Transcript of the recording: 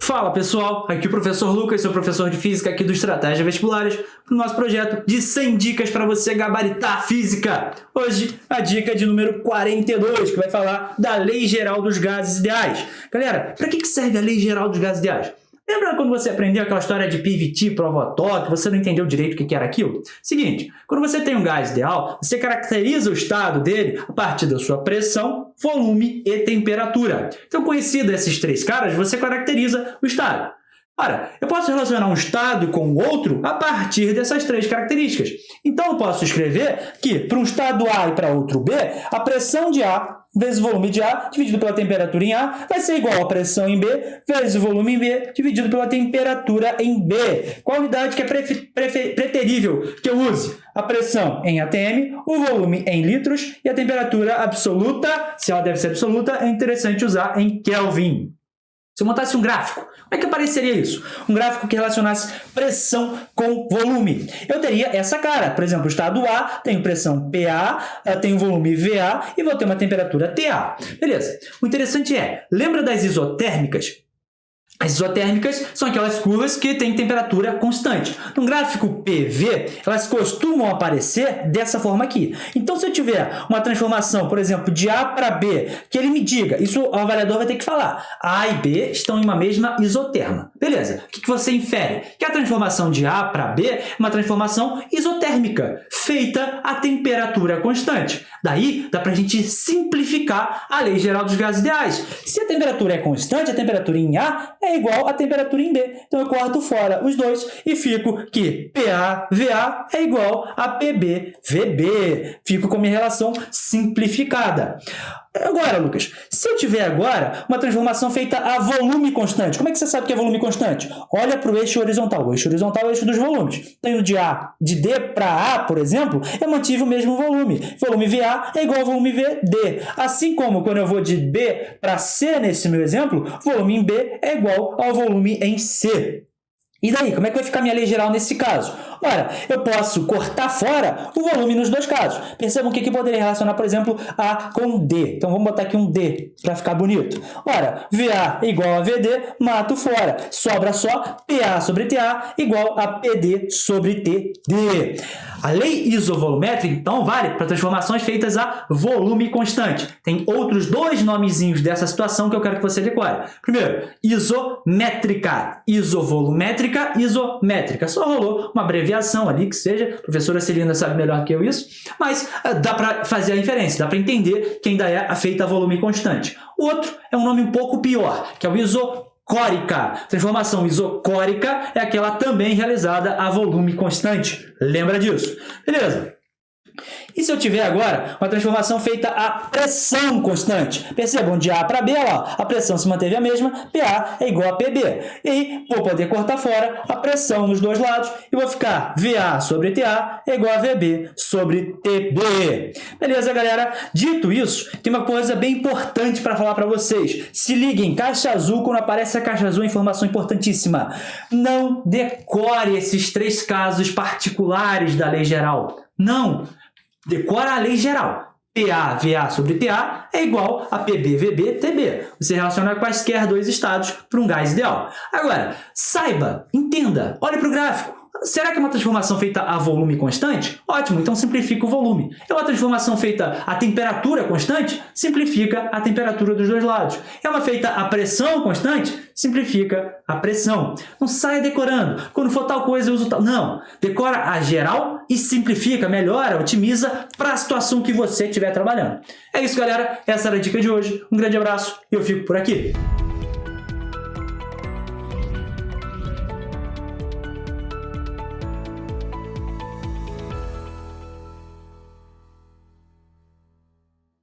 Fala pessoal, aqui é o professor Lucas, sou professor de Física aqui do Estratégia Vestibulares, para o nosso projeto de 100 dicas para você gabaritar a física. Hoje, a dica de número 42, que vai falar da Lei Geral dos Gases Ideais. Galera, para que serve a Lei Geral dos Gases Ideais? Lembra quando você aprendeu aquela história de PVT, prova que você não entendeu direito o que era aquilo? Seguinte, quando você tem um gás ideal, você caracteriza o estado dele a partir da sua pressão, volume e temperatura. Então, conhecido esses três caras, você caracteriza o estado. Ora, eu posso relacionar um estado com o outro a partir dessas três características. Então, eu posso escrever que para um estado A e para outro B, a pressão de A vezes o volume de A dividido pela temperatura em A vai ser igual a pressão em B vezes o volume em B dividido pela temperatura em B. Qual unidade que é preferível que eu use? A pressão em atm, o volume em litros e a temperatura absoluta, se ela deve ser absoluta, é interessante usar em Kelvin. Se eu montasse um gráfico, como é que apareceria isso? Um gráfico que relacionasse pressão com volume. Eu teria essa cara. Por exemplo, o estado A tem pressão PA, tem o volume VA e vou ter uma temperatura TA. Beleza. O interessante é, lembra das isotérmicas? As isotérmicas são aquelas curvas que têm temperatura constante. No gráfico PV, elas costumam aparecer dessa forma aqui. Então, se eu tiver uma transformação, por exemplo, de A para B, que ele me diga, isso o avaliador vai ter que falar, A e B estão em uma mesma isoterma. Beleza, o que você infere? Que a transformação de A para B é uma transformação isotérmica, feita a temperatura constante. Daí, dá para a gente simplificar a Lei Geral dos Gases Ideais. Se a temperatura é constante, a temperatura em A é igual à temperatura em B. Então, eu corto fora os dois e fico que PA-VA é igual a PB-VB. Fico com minha relação simplificada. Agora, Lucas, se eu tiver agora uma transformação feita a volume constante, como é que você sabe que é volume constante? Olha para o eixo horizontal. O eixo horizontal é o eixo dos volumes. Tendo de D para A, por exemplo, eu mantive o mesmo volume. Volume VA é igual ao volume VD. Assim como quando eu vou de B para C, nesse meu exemplo, volume em B é igual ao volume em C. E daí, como é que vai ficar minha lei geral nesse caso? Ora, eu posso cortar fora o volume nos dois casos. Percebam o que poderia relacionar, por exemplo, A com D. Então, vamos botar aqui um D para ficar bonito. Ora, VA igual a VD, mato fora. Sobra só PA sobre TA igual a PD sobre TD. A lei isovolumétrica, então, vale para transformações feitas a volume constante. Tem outros dois nomezinhos dessa situação que eu quero que você decore. Primeiro, isométrica. Isovolumétrica, isométrica. Só rolou uma abreviação ali, que seja. A professora Celina sabe melhor que eu isso. Mas dá para fazer a inferência, dá para entender que ainda é feita a volume constante. O outro é um nome um pouco pior, que é o isocórica. Transformação isocórica é aquela também realizada a volume constante. Lembra disso? Beleza. E se eu tiver agora uma transformação feita a pressão constante? Percebam, de A para B, ó, a pressão se manteve a mesma, PA é igual a PB. E aí, vou poder cortar fora a pressão nos dois lados e vou ficar VA sobre TA é igual a VB sobre TB. Beleza, galera? Dito isso, tem uma coisa bem importante para falar para vocês. Se liguem, caixa azul, quando aparece a caixa azul, informação importantíssima. Não decore esses três casos particulares da lei geral. Não! Decora a lei geral. PA, VA sobre TA é igual a PB, VB, TB. Você relaciona quaisquer dois estados para um gás ideal. Agora, saiba, entenda, olhe para o gráfico. Será que é uma transformação feita a volume constante? Ótimo, então simplifica o volume. É uma transformação feita a temperatura constante? Simplifica a temperatura dos dois lados. É uma feita a pressão constante? Simplifica a pressão. Não saia decorando. Quando for tal coisa, eu uso tal. Não. Decora a geral e simplifica, melhora, otimiza para a situação que você estiver trabalhando. É isso, galera. Essa era a dica de hoje. Um grande abraço e eu fico por aqui.